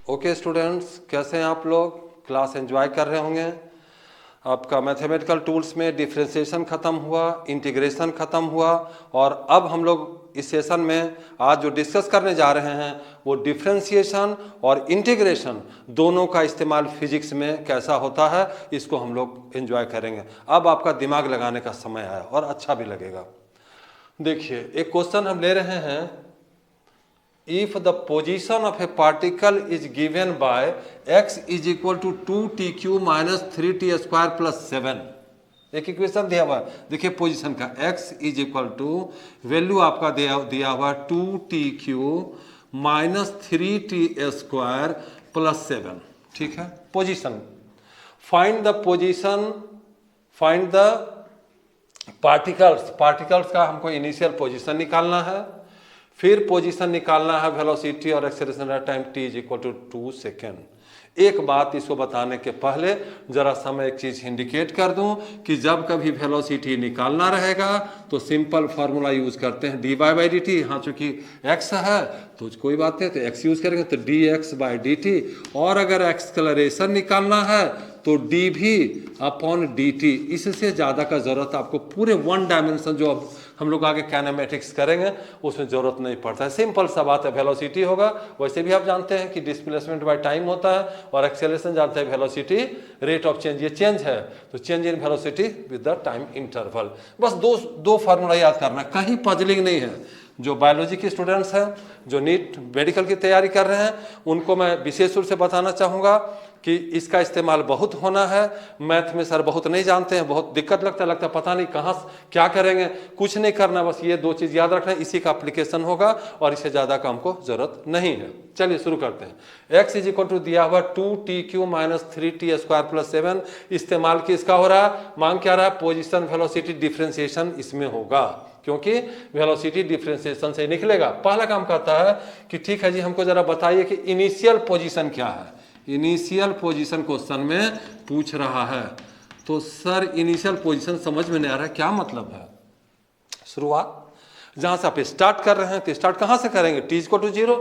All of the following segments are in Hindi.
ओके स्टूडेंट्स, कैसे हैं आप लोग? क्लास एंजॉय कर रहे होंगे। आपका मैथमेटिकल टूल्स में डिफरेंशिएशन ख़त्म हुआ, इंटीग्रेशन ख़त्म हुआ, और अब हम लोग इस सेशन में आज जो डिस्कस करने जा रहे हैं वो डिफरेंशिएशन और इंटीग्रेशन दोनों का इस्तेमाल फिजिक्स में कैसा होता है, इसको हम लोग एंजॉय करेंगे। अब आपका दिमाग लगाने का समय है और अच्छा भी लगेगा। देखिए, एक क्वेश्चन हम ले रहे हैं, if the position of a particle is given by x is equal to 2tq minus 3t square plus 7। एक इक्वेशन दिया हुआ है, देखिए पोजीशन का x is equal to value आपका दिया हुआ 2tq minus 3t square plus 7। ठीक है, position find the position, find the particles का हमको इनिशियल पोजीशन निकालना है, फिर पोजीशन निकालना है वेलोसिटी और acceleration at time t is equal to 2 second. एक बात इसको बताने के पहले जरा सा मैं एक चीज इंडिकेट कर दूं कि जब कभी वेलोसिटी निकालना रहेगा तो सिंपल फार्मूला यूज करते हैं dy बाई डी टी। हाँ, चूंकि x है तो कोई बात नहीं, तो x यूज करेंगे तो dx बाई डी टी, और अगर एक्सेलरेशन निकालना है तो d भी अपॉन डी टी। इससे ज़्यादा का ज़रूरत आपको पूरे वन डायमेंशन जो अब हम लोग आगे काइनेमेटिक्स करेंगे उसमें ज़रूरत नहीं पड़ता है। सिंपल सा बात है, वेलोसिटी होगा, वैसे भी आप जानते हैं कि डिस्प्लेसमेंट बाय टाइम होता है, और एक्सेलरेशन जानते हैं वेलोसिटी रेट ऑफ चेंज। ये चेंज है तो change in velocity with the time interval. बस दो फार्मूला याद करना, कहीं पजलिंग नहीं है। जो बायोलॉजी के स्टूडेंट्स हैं, जो नीट मेडिकल की तैयारी कर रहे हैं, उनको मैं विशेष रूप से बताना चाहूँगा कि इसका इस्तेमाल बहुत होना है। मैथ में सर बहुत नहीं जानते हैं, बहुत दिक्कत लगता है पता नहीं कहाँ क्या करेंगे। कुछ नहीं करना, बस ये दो चीज़ याद रखना है, इसी का एप्लीकेशन होगा और इससे ज़्यादा का हमको ज़रूरत नहीं है। चलिए शुरू करते हैं। x इज इक्वल टू दिया हुआ 2tq minus 3t square plus 7। इस्तेमाल किसका हो रहा है? मांग क्या रहा है? पोजिशन वेलोसिटी डिफ्रेंसिएशन इसमें होगा, क्योंकि वेलोसिटी डिफरेंशिएशन से निकलेगा। पहला काम करता है कि ठीक है जी, हमको जरा बताइए कि इनिशियल पोजीशन क्या है। इनिशियल पोजीशन क्वेश्चन में पूछ रहा है, तो सर इनिशियल पोजीशन समझ में नहीं आ रहा है, क्या मतलब है? शुरुआत जहां से आप स्टार्ट कर रहे हैं तो स्टार्ट कहां से करेंगे? t इक्वल टू 0,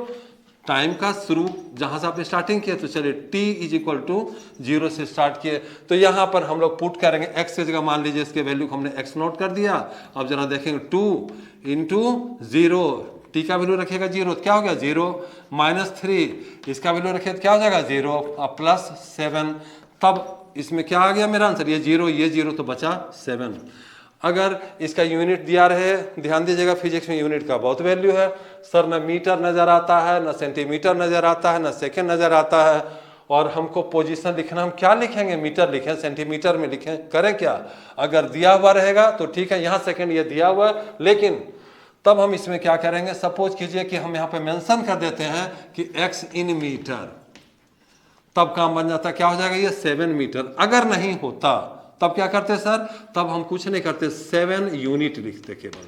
टाइम का शुरू जहां से आपने स्टार्टिंग किया, तो चलिए t इज इक्वल टू 0 से स्टार्ट किए, तो यहां पर हम लोग पुट करेंगे x की जगह मान लीजिए इसके वैल्यू को हमने x नोट कर दिया। अब जरा देखेंगे 2 इंटू 0, t का वैल्यू रखेगा 0, क्या हो गया 0, माइनस 3 इसका वैल्यू रखे तो क्या हो जाएगा 0, अब प्लस 7। तब इसमें क्या आ गया मेरा आंसर? ये 0 तो बचा 7। अगर इसका यूनिट दिया रहे, ध्यान दीजिएगा फिजिक्स में यूनिट का बहुत वैल्यू है। सर न मीटर नज़र आता है, न सेंटीमीटर नज़र आता है, न सेकेंड नज़र आता है, और हमको पोजीशन लिखना, हम क्या लिखेंगे? मीटर लिखें, सेंटीमीटर में लिखें, करें क्या? अगर दिया हुआ रहेगा तो ठीक है, यहाँ सेकेंड ये दिया हुआ है, लेकिन तब हम इसमें क्या करेंगे? सपोज कीजिए कि हम यहाँ पे मेंशन कर देते हैं कि x इन मीटर, तब काम बन जाता, क्या हो जाएगा? ये 7 मीटर। अगर नहीं होता तब क्या करते सर? तब हम कुछ नहीं करते, 7 यूनिट लिखते केवल।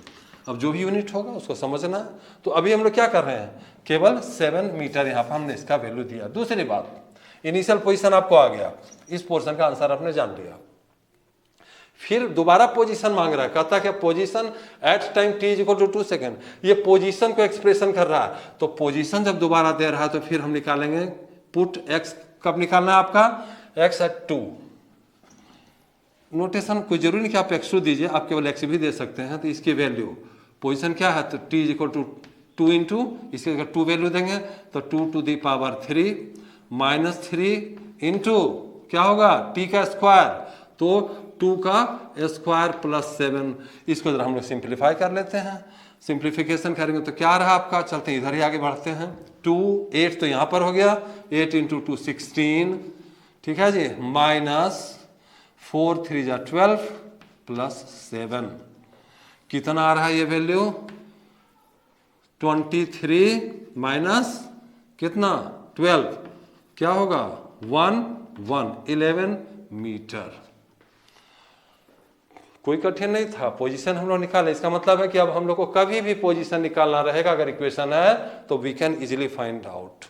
अब जो भी यूनिट होगा उसको समझना है। तो अभी हम लोग क्या कर रहे हैं? केवल 7 मीटर यहाँ पर हमने इसका वैल्यू दिया। दूसरी बात, इनिशियल पोजीशन आपको आ गया, इस पोर्शन का आंसर आपने जान लिया। फिर दोबारा पोजीशन मांग रहा है, कहता है कि position at time t is equal to 2 second. ये पोजीशन को एक्सप्रेशन कर रहा है, तो पोजीशन जब दोबारा दे रहा है तो फिर हम निकालेंगे पुट x। कब निकालना है आपका? x eight 2। नोटेशन कोई जरूरी नहीं कि आप x2 दीजिए, आप केवल x भी दे सकते हैं। तो इसकी वैल्यू पोजीशन क्या है? तो t is equal to 2 into, इसके अगर 2 वैल्यू देंगे तो 2 to the power 3 minus 3 into क्या होगा? t का स्क्वायर, तो 2 का स्क्वायर प्लस 7। इसको जरा हम लोग सिंप्लीफाई कर लेते हैं। सिंप्लीफिकेशन करेंगे तो क्या रहा आपका? चलते हैं इधर ही आगे बढ़ते हैं। 2 8 तो यहाँ पर हो गया, 8 इंटू 2 16, ठीक है जी, माइनस 4 3 जा 12 प्लस 7। कितना आ रहा है ये वैल्यू? 23 माइनस कितना? 12, क्या होगा? 11 मीटर। कोई कठिन नहीं था, पोजीशन हम लोग निकाले। इसका मतलब है कि अब हम लोग को कभी भी पोजीशन निकालना रहेगा, अगर इक्वेशन है तो we can easily find out.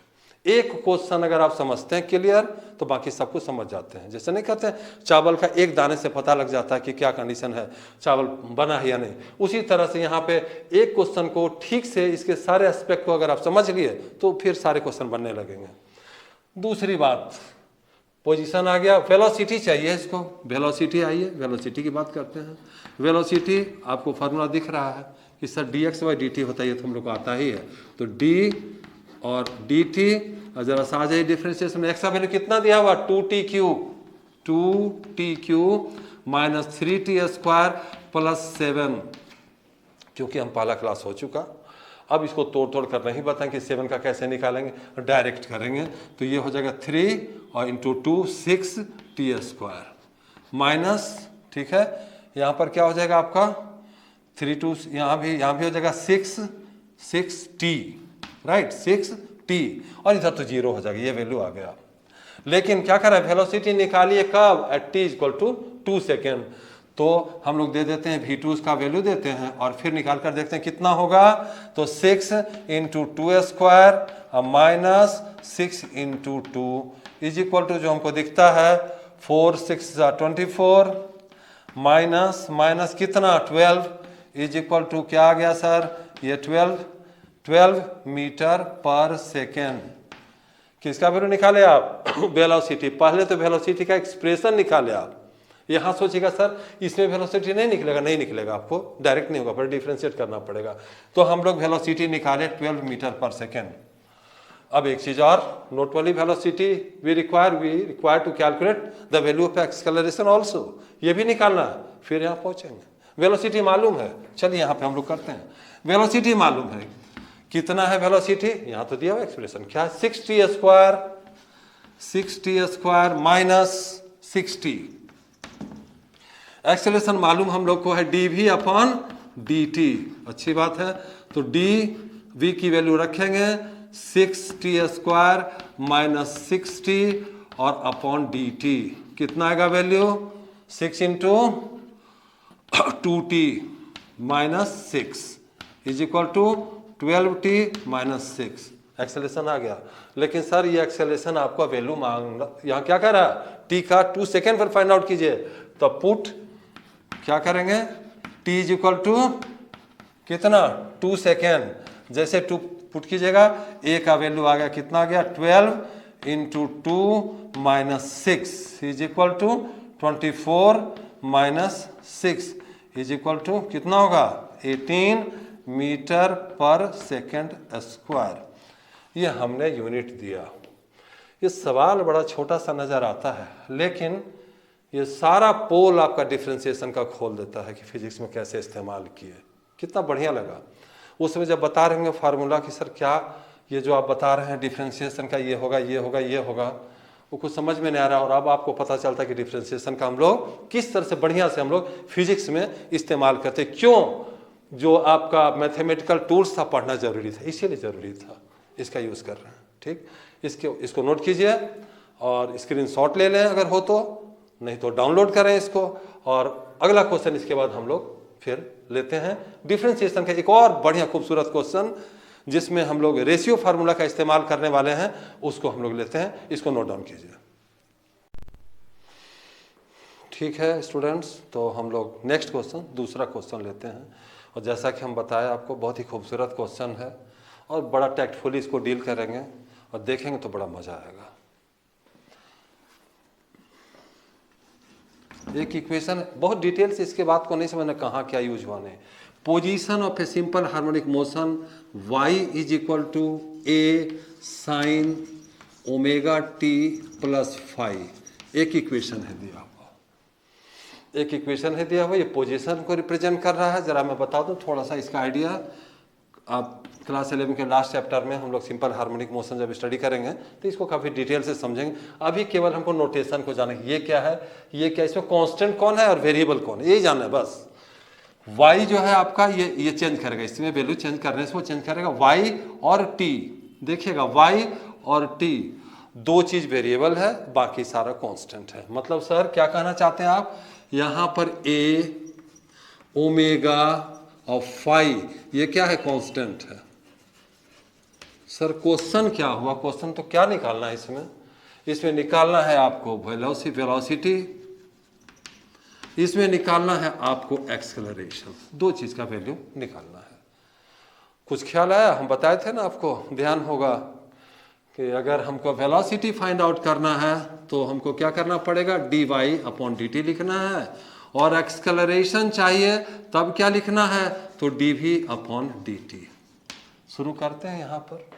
एक क्वेश्चन अगर आप समझते हैं क्लियर तो बाकी सब कुछ समझ जाते हैं। जैसे नहीं कहते हैं चावल का एक दाने से पता लग जाता है कि क्या कंडीशन है, चावल बना है या नहीं, उसी तरह से यहाँ पे एक क्वेश्चन को ठीक से इसके सारे एस्पेक्ट को अगर आप समझ लिए तो फिर सारे क्वेश्चन बनने लगेंगे। दूसरी बात, पोजीशन आ गया, वेलोसिटी चाहिए इसको, वेलोसिटी आइए वेलोसिटी की बात करते हैं। वेलोसिटी आपको फार्मूला दिख रहा है कि सर dx/dt होता है, ये तो हम लोग को आता ही है। तो d और dt, और जरा सा आ जाइए डिफ्रेंशिएशन में, x का वैल्यू कितना दिया हुआ 2t³ माइनस 3t² प्लस 7, क्योंकि हम पहला क्लास हो चुका। अब इसको तोड़ कर नहीं बताएं कि 7 का कैसे निकालेंगे, डायरेक्ट करेंगे। तो ये हो जाएगा 3 और इंटू 2 6t² माइनस, ठीक है, यहाँ पर क्या हो जाएगा आपका 3 2, यहाँ भी हो जाएगा 6t, राइट 6t, और इधर तो 0 हो जाएगा, ये वैल्यू आ गया। लेकिन क्या कर रहा है, वेलोसिटी निकालिए कब, एट t = 2 सेकेंड। तो हम लोग दे देते हैं v2 का वैल्यू देते हैं और फिर निकाल कर देखते हैं कितना होगा। तो 6 × 2² माइनस 6 × 2 इज इक्वल टू जो हमको दिखता है 4 6 24 माइनस कितना 12 इज इक्वल टू क्या आ गया सर, ये 12 मीटर पर सेकेंड। किसका वैल्यू निकाले आप, वेलोसिटी। पहले तो वेलोसिटी का एक्सप्रेशन निकाले आप। यहाँ सोचिएगा सर इसमें वेलोसिटी नहीं निकलेगा, नहीं निकलेगा, आपको डायरेक्ट नहीं होगा, पर डिफ्रेंशिएट करना पड़ेगा। तो हम लोग वेलोसिटी निकाले 12 मीटर पर सेकेंड। अब एक चीज और नोट वाली, velocity we require to calculate the value of acceleration also, ये भी निकालना है, फिर यहाँ पहुंचेंगे। वेलोसिटी मालूम है, चलिए यहाँ पे हम लोग करते हैं। वेलोसिटी मालूम है, कितना है वेलोसिटी, यहाँ तो दिया हुआ एक्सप्रेशन क्या है, 6t² माइनस 60। एक्सेलरेशन मालूम हम लोग को है dv/dt, अच्छी बात है। तो dv की वैल्यू रखेंगे 6t² माइनस 60 और अपॉन dt, कितना आएगा value 6 × 2t minus 6 is equal to 12t minus 6। Acceleration आ गया। लेकिन सर ये एक्सेलरेशन आपका वैल्यू मांग, यहाँ क्या कर रहा है, t का 2 सेकेंड पर फाइंड आउट कीजिए। तो पुट क्या करेंगे, t इज इक्वल टू कितना 2 सेकेंड, जैसे 2 पुट कीजिएगा, a का वैल्यू आ गया कितना आ गया 12 × 2 minus 6 is equal to 24 minus 6 is equal to कितना होगा 18 मीटर पर सेकेंड स्क्वायर। ये हमने यूनिट दिया। ये सवाल बड़ा छोटा सा नज़र आता है, लेकिन ये सारा पोल आपका डिफ्रेंशिएशन का खोल देता है कि फिजिक्स में कैसे इस्तेमाल किए। कितना बढ़िया लगा उसमें जब बता रहे होंगे फार्मूला कि सर क्या ये जो आप बता रहे हैं डिफ्रेंशिएशन का, ये होगा ये होगा ये होगा, वो कुछ समझ में नहीं आ रहा। और अब आपको पता चलता है कि डिफ्रेंशिएशन का हम लोग किस तरह से बढ़िया से हम लोग फिजिक्स में इस्तेमाल करते। क्यों, जो आपका मैथमेटिकल टूल्स था पढ़ना जरूरी था, इसीलिए जरूरी था, इसका यूज़ कर रहे हैं। ठीक, इसको नोट कीजिए और स्क्रीनशॉट ले लें अगर हो तो, नहीं तो डाउनलोड करें इसको। और अगला क्वेश्चन इसके बाद हम लोग फिर लेते हैं डिफरेंशिएशन का एक और बढ़िया खूबसूरत क्वेश्चन, जिसमें हम लोग रेशियो फार्मूला का इस्तेमाल करने वाले हैं, उसको हम लोग लेते हैं। इसको नोट डाउन कीजिए। ठीक है स्टूडेंट्स, तो हम लोग नेक्स्ट क्वेश्चन, दूसरा क्वेश्चन लेते हैं। और जैसा कि हम बताया आपको, बहुत ही खूबसूरत क्वेश्चन है और बड़ा टैक्टफुली इसको डील करेंगे और देखेंगे तो बड़ा मजा आएगा। एक इक्वेशन, बहुत डिटेल से इसके बात को नहीं समझना कहाँ क्या यूज होने। Position of a simple harmonic motion y is equal to a sin ω_t + phi, एक इक्वेशन है दिया हुआ, एक इक्वेशन है दिया हुआ। ये पोजीशन को रिप्रेजेंट कर रहा है। जरा मैं बता दूं थोड़ा सा इसका आइडिया। आप क्लास 11 के लास्ट चैप्टर में हम लोग सिंपल हार्मोनिक मोशन जब स्टडी करेंगे तो इसको काफ़ी डिटेल से समझेंगे। अभी केवल हमको नोटेशन को जाना है, ये क्या है, ये क्या, इसमें कांस्टेंट कौन है और वेरिएबल कौन है, यही जानना है बस। y जो है आपका ये चेंज करेगा, इसमें वैल्यू चेंज करने से वो चेंज करेगा। y और t, देखिएगा y और t दो चीज वेरिएबल है, बाकी सारा कांस्टेंट है। मतलब सर क्या कहना चाहते हैं आप, यहाँ पर a ओमेगा और फाई ये क्या है, कांस्टेंट है। सर क्वेश्चन क्या हुआ, क्वेश्चन तो क्या निकालना है इसमें निकालना है आपको वेलोसिटी, इसमें निकालना है आपको एक्सेलरेशन, दो चीज का वैल्यू निकालना है। कुछ ख्याल आया, हम बताए थे ना आपको, ध्यान होगा कि अगर हमको वेलोसिटी फाइंड आउट करना है तो हमको क्या करना पड़ेगा, dy/dt लिखना है, और एक्सलरेशन चाहिए तब क्या लिखना है, तो dv/dt। शुरू करते हैं यहाँ पर।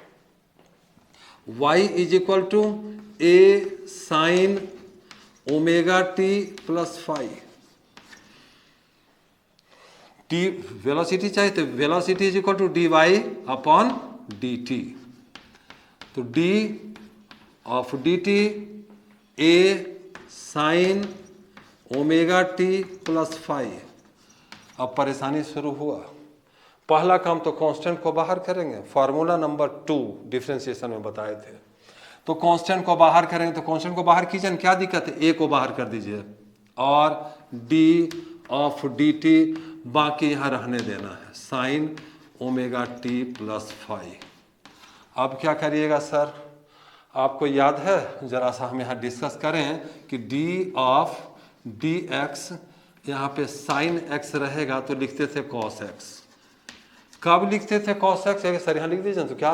y = a sin ωt + phi। T velocity चाहिए तो वेलोसिटी = dy/dt। तो d/dt a sin ωt + phi। अब परेशानी शुरू हुआ। पहला काम तो कांस्टेंट को बाहर करेंगे, फार्मूला नंबर 2 डिफरेंशिएशन में बताए थे। तो कांस्टेंट को बाहर करेंगे, तो कांस्टेंट को बाहर कीजिए, क्या दिक्कत है, a को बाहर कर दीजिए और d/dt बाकी यहाँ रहने देना है, sin ωt + phi। अब क्या करिएगा सर, आपको याद है, जरा सा हम यहाँ डिस्कस करें कि d/dx यहाँ पे sin x रहेगा तो लिखते थे cos x। कब लिखते थे cos x, सर यहाँ लिख दीजिए, तो क्या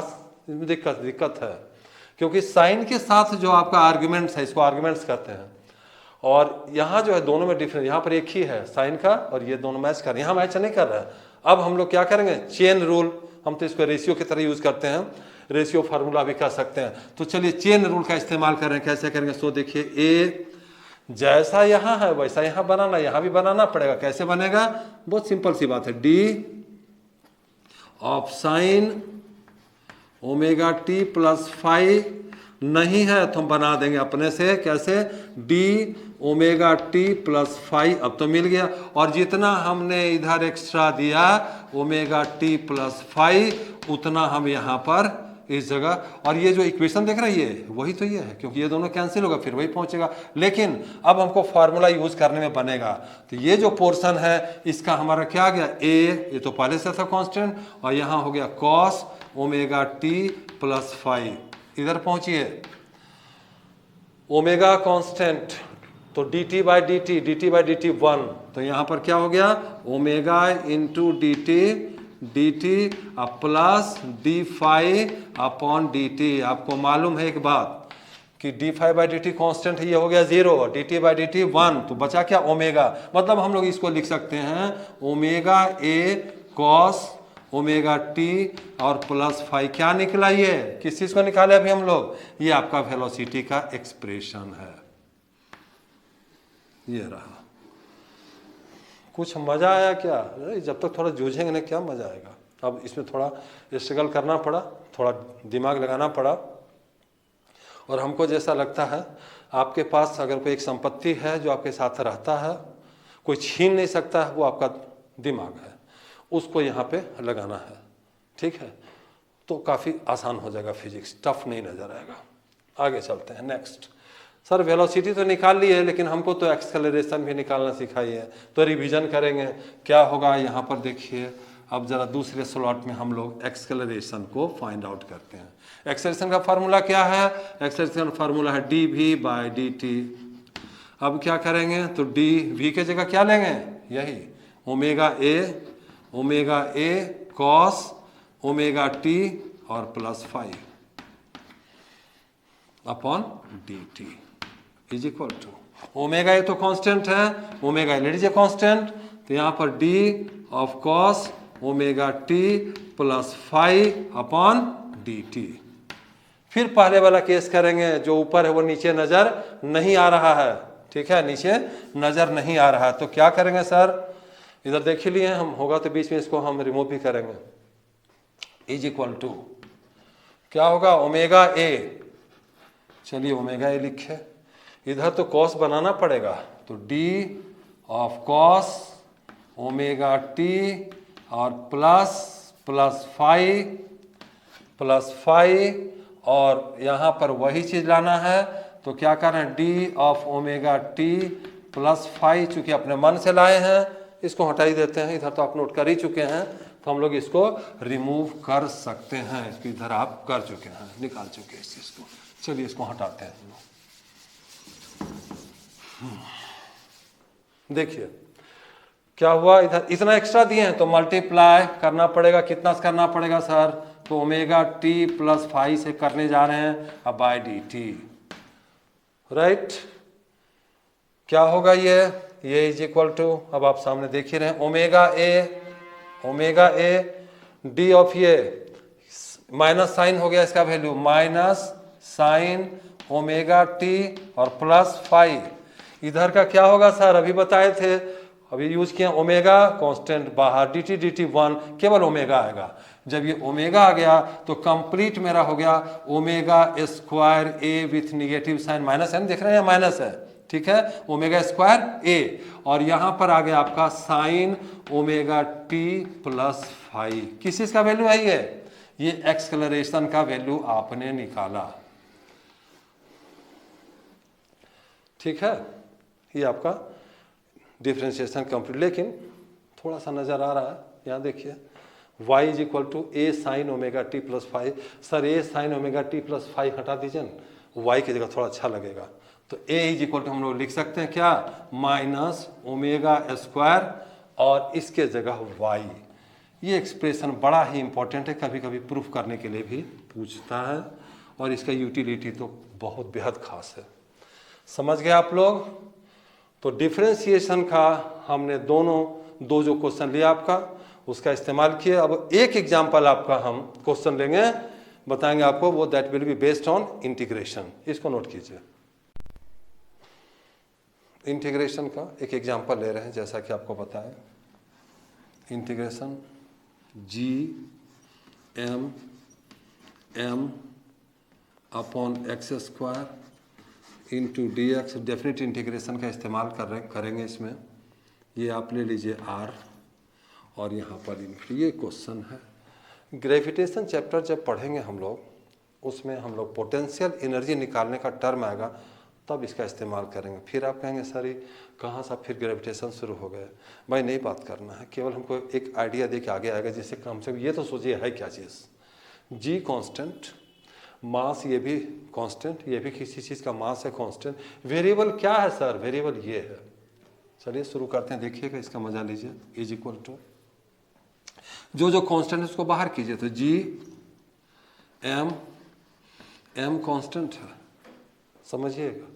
दिक्कत है, क्योंकि साइन के साथ जो आपका आर्ग्यूमेंट्स है, इसको आर्ग्यूमेंट्स कहते हैं, और यहाँ जो है दोनों में डिफरेंस, यहाँ पर एक ही है साइन का, और ये दोनों मैच कर रहे हैं, यहाँ मैच नहीं कर रहा है। अब हम लोग क्या करेंगे, चेन रूल, हम तो इसको रेशियो की तरह यूज करते हैं, रेशियो फार्मूला भी कर सकते हैं। तो चलिए चेन रूल का इस्तेमाल कर रहे हैं, कैसे करेंगे, सो देखिए ए जैसा यहाँ है वैसा यहाँ बनाना, यहाँ भी बनाना पड़ेगा। कैसे बनेगा, बहुत सिंपल सी बात है, d/sin ωt + phi नहीं है तो हम बना देंगे अपने से, कैसे, d/ωt + phi। अब तो मिल गया, और जितना हमने इधर एक्स्ट्रा दिया ωt + phi उतना हम यहाँ पर इस जगह, और ये जो इक्वेशन देख रहे हैं ये वही तो ये है, क्योंकि ये दोनों कैंसिल होगा फिर वही पहुंचेगा। लेकिन अब हमको फार्मूला यूज करने में बनेगा, तो ये जो पोर्शन है इसका हमारा क्या आ गया, a, ये तो पहले से था कांस्टेंट, और यहाँ हो गया cos ωt + phi। इधर पहुंचिए, ओमेगा कांस्टेंट, तो dt/dt 1, तो यहाँ पर क्या हो गया, ओमेगा × dt प्लस d/dt। आपको मालूम है एक बात कि d/dt कांस्टेंट है, ये हो गया 0, dt/dt 1, तो बचा क्या, ओमेगा। मतलब हम लोग इसको लिख सकते हैं ओमेगा a cos ωt और प्लस phi। क्या निकला, ये किस चीज को निकाले अभी हम लोग, ये आपका वेलोसिटी का एक्सप्रेशन है, ये रहा। कुछ मजा आया क्या, जब तक थोड़ा जूझेंगे ना क्या मजा आएगा। अब इसमें थोड़ा स्ट्रगल करना पड़ा, थोड़ा दिमाग लगाना पड़ा, और हमको जैसा लगता है आपके पास अगर कोई एक संपत्ति है जो आपके साथ रहता है, कोई छीन नहीं सकता है, वो आपका दिमाग है, उसको यहाँ पे लगाना है, ठीक है, तो काफ़ी आसान हो जाएगा, फिजिक्स टफ नहीं नजर आएगा। आगे चलते हैं, नेक्स्ट। सर वेलोसिटी तो निकाल ली है, लेकिन हमको तो एक्सेलरेशन भी निकालना सिखाइए, तो रिवीजन करेंगे। क्या होगा यहाँ पर देखिए, अब जरा दूसरे स्लॉट में हम लोग एक्सेलरेशन को फाइंड आउट करते हैं। एक्सेलरेशन का फार्मूला क्या है, एक्सेलरेशन का फार्मूला है dv/dt। अब क्या करेंगे, तो dv के जगह क्या लेंगे, यही ओमेगा a cos ωt और plus phi upon dt is equal to, omega a तो कांस्टेंट है, ओमेगा ले लीजिए कांस्टेंट, तो यहाँ पर d cos ωt plus phi upon dt। फिर पहले वाला केस करेंगे, जो ऊपर है वो नीचे नजर नहीं आ रहा है, ठीक है, नीचे नजर नहीं आ रहा है, तो क्या करेंगे सर, इधर देख ही लिए हम, होगा तो बीच में इसको हम रिमूव भी करेंगे, इज इक्वल टू क्या होगा, ओमेगा ए, चलिए ओमेगा ए लिखे, इधर तो कॉस बनाना पड़ेगा, तो d/cos ωt और प्लस phi, और यहाँ पर वही चीज लाना है, तो क्या कर रहे हैं, d/ωt प्लस phi, चूंकि अपने मन से लाए हैं इसको हटा ही देते हैं, इधर तो आप नोट कर ही चुके हैं, तो हम लोग इसको रिमूव कर सकते हैं, इसको इधर आप कर चुके हैं, निकाल चुके हैं इस चीज को। चलिए इसको हटाते हैं। देखिए क्या हुआ, इधर इतना एक्स्ट्रा दिए हैं तो मल्टीप्लाई करना पड़ेगा, कितना करना पड़ेगा सर, तो ओमेगा टी प्लस फाई से करने जा रहे हैं अब बाय डी टी, राइट। क्या होगा ये इज इक्वल टू, अब आप सामने देख ही रहे हैं, ओमेगा ए डी ऑफ ये माइनस साइन हो गया इसका value, minus sign omega T और प्लस फाई। इधर का क्या होगा सर, अभी बताए थे, अभी यूज किया ओमेगा कांस्टेंट बाहर, डी टी 1 केवल ओमेगा आएगा। जब ये ओमेगा आ गया तो कंप्लीट मेरा हो गया omega square a with negative sign, minus है, देख रहे हैं माइनस है, ठीक है, ओमेगा स्क्वायर ए, और यहां पर आ गया आपका sine omega t plus phi. किस चीज का वैल्यू है ये एक्सलरेशन का वैल्यू आपने निकाला, ठीक है। ये आपका डिफरेंशिएशन कंप्लीट, लेकिन थोड़ा सा नजर आ रहा है, यहाँ देखिए y is equal to a sine omega t plus five. Sir a sine omega t plus five हटा दीजिए ना, y की जगह थोड़ा अच्छा लगेगा, तो a इज इक्वल टू हम लोग लिख सकते हैं क्या, माइनस ओमेगा स्क्वायर और इसके जगह y। ये एक्सप्रेशन बड़ा ही इंपॉर्टेंट है, कभी कभी प्रूफ करने के लिए भी पूछता है, और इसका यूटिलिटी तो बहुत बेहद खास है। समझ गए आप लोग। तो डिफरेंशिएशन का हमने दो जो क्वेश्चन लिया आपका उसका इस्तेमाल किए। अब एक एग्जांपल आपका हम क्वेश्चन लेंगे, बताएंगे आपको, वो that will be based on integration. इसको नोट कीजिए, इंटीग्रेशन का एक एग्जांपल ले रहे हैं, जैसा कि आपको बताया, integration G M M upon x square into d x, definite integration का इस्तेमाल करेंगे इसमें। ये आप ले लीजिए आर, और यहाँ पर ये क्वेश्चन है। ग्रेविटेशन चैप्टर जब पढ़ेंगे हम लोग, उसमें हम लोग पोटेंशियल एनर्जी निकालने का टर्म आएगा, तब इसका इस्तेमाल करेंगे। फिर आप कहेंगे सर ये कहाँ से फिर ग्रेविटेशन शुरू हो गया। भाई नहीं बात करना है, केवल हमको एक आइडिया दे के आगे आएगा, जिससे कम से कम ये तो सोचिए है क्या चीज़, जी कांस्टेंट, मास ये भी कांस्टेंट, ये भी किसी चीज़ का मास है कांस्टेंट। वेरिएबल क्या है सर, वेरिएबल ये है। चलिए शुरू करते हैं, देखिएगा, इसका मजा लीजिए। इज इक्वल टू जो कांस्टेंट है उसको बाहर कीजिए, तो जी एम कांस्टेंट है, समझिएगा।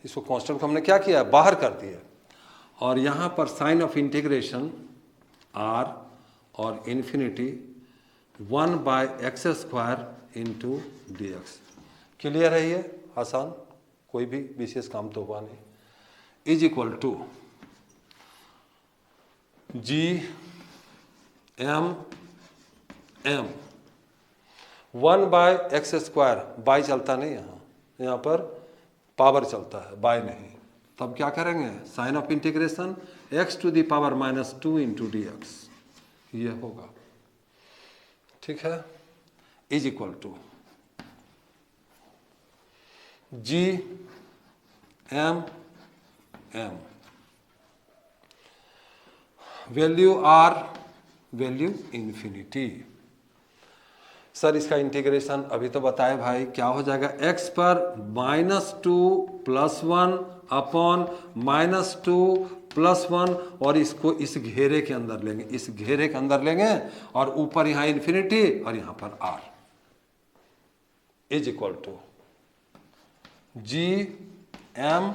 इसको कांस्टेंट को हमने क्या किया, बाहर कर दिया, और यहाँ पर साइन ऑफ इंटीग्रेशन आर और infinity 1/x square into d x. Clear है, ये आसान, कोई भी विशेष काम तो हुआ नहीं। Is equal to G M 1/x square, by चलता नहीं, यहाँ पर पावर चलता है, बाय नहीं। तब क्या करेंगे, sign of integration x to the power -2 into d x, ये होगा, ठीक है। Is equal to G M value R, value infinity. Sir इसका इंटीग्रेशन अभी तो बताए भाई, क्या हो जाएगा, x पर -2 + 1 अपॉन -2 + 1, और इसको इस घेरे के अंदर लेंगे, इस घेरे के अंदर लेंगे, और ऊपर यहाँ इन्फिनिटी और यहाँ पर r। Is equal to G M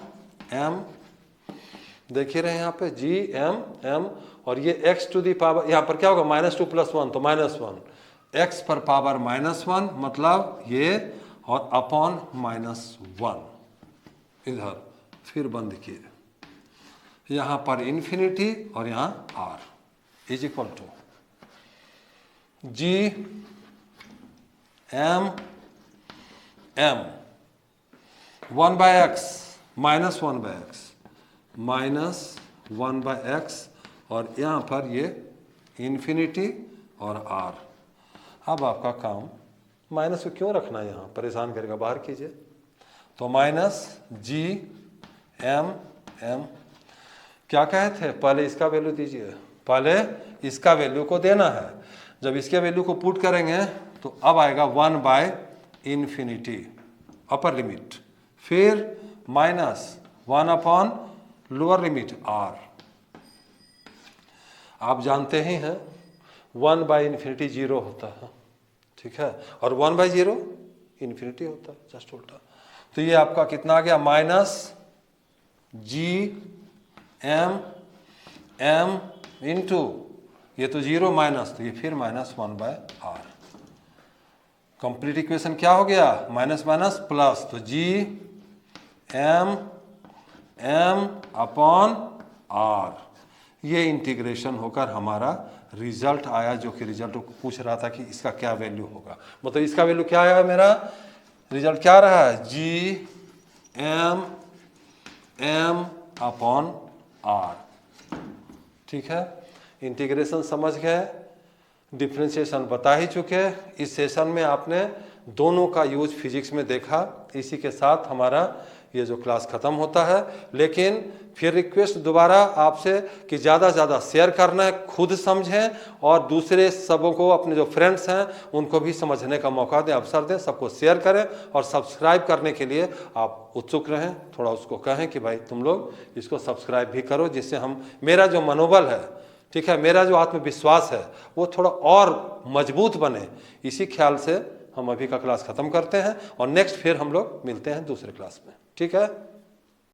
देखिए रहे यहाँ पे जी एम, और ये x टू दी पावर, यहाँ पर क्या होगा, -2 + 1 तो -1, x पर पावर -1 मतलब ये, और अपॉन -1 इधर, फिर बंद किए, यहाँ पर इन्फिनिटी और यहाँ r। Is equal to G M 1/x -1/x, और यहाँ पर ये इन्फिनिटी और r। अब आपका काम, माइनस को क्यों रखना है यहाँ, परेशान करेगा, बाहर कीजिए। तो जी एम क्या कहे थे, पहले इसका वैल्यू दीजिए, पहले इसका वैल्यू को देना है। जब इसके वैल्यू को पुट करेंगे तो अब आएगा 1/∞ अपर लिमिट, फिर -1 अपॉन लोअर लिमिट r। आप जानते ही हैं 1/∞ 0 होता है, ठीक है, और 1/0 इन्फिनिटी होता है, जस्ट उल्टा। तो ये आपका कितना आ गया, minus G M M into ये तो 0 माइनस, तो ये फिर माइनस 1/r। कंप्लीट इक्वेशन क्या हो गया, माइनस माइनस प्लस, तो G M M upon R. ये इंटीग्रेशन होकर हमारा रिजल्ट आया, जो कि रिजल्ट को पूछ रहा था कि इसका क्या वैल्यू होगा। मतलब इसका वैल्यू क्या आया, मेरा रिजल्ट क्या रहा है, G M M upon R. ठीक है, इंटीग्रेशन समझ गए, डिफ्रेंशिएशन बता ही चुके। इस सेशन में आपने दोनों का यूज फिजिक्स में देखा। इसी के साथ हमारा ये जो क्लास ख़त्म होता है, लेकिन फिर रिक्वेस्ट दोबारा आपसे कि ज़्यादा से ज़्यादा शेयर करना है, खुद समझें और दूसरे सबों को, अपने जो फ्रेंड्स हैं उनको भी समझने का मौका दें, अवसर दें, सबको शेयर करें और सब्सक्राइब करने के लिए आप उत्सुक रहें। थोड़ा उसको कहें कि भाई तुम लोग इसको सब्सक्राइब भी करो, जिससे हम, मेरा जो मनोबल है, ठीक है, मेरा जो आत्मविश्वास है वो थोड़ा और मजबूत बने। इसी ख्याल से हम अभी का क्लास ख़त्म करते हैं और नेक्स्ट फिर हम लोग मिलते हैं दूसरे क्लास में। ठीक है।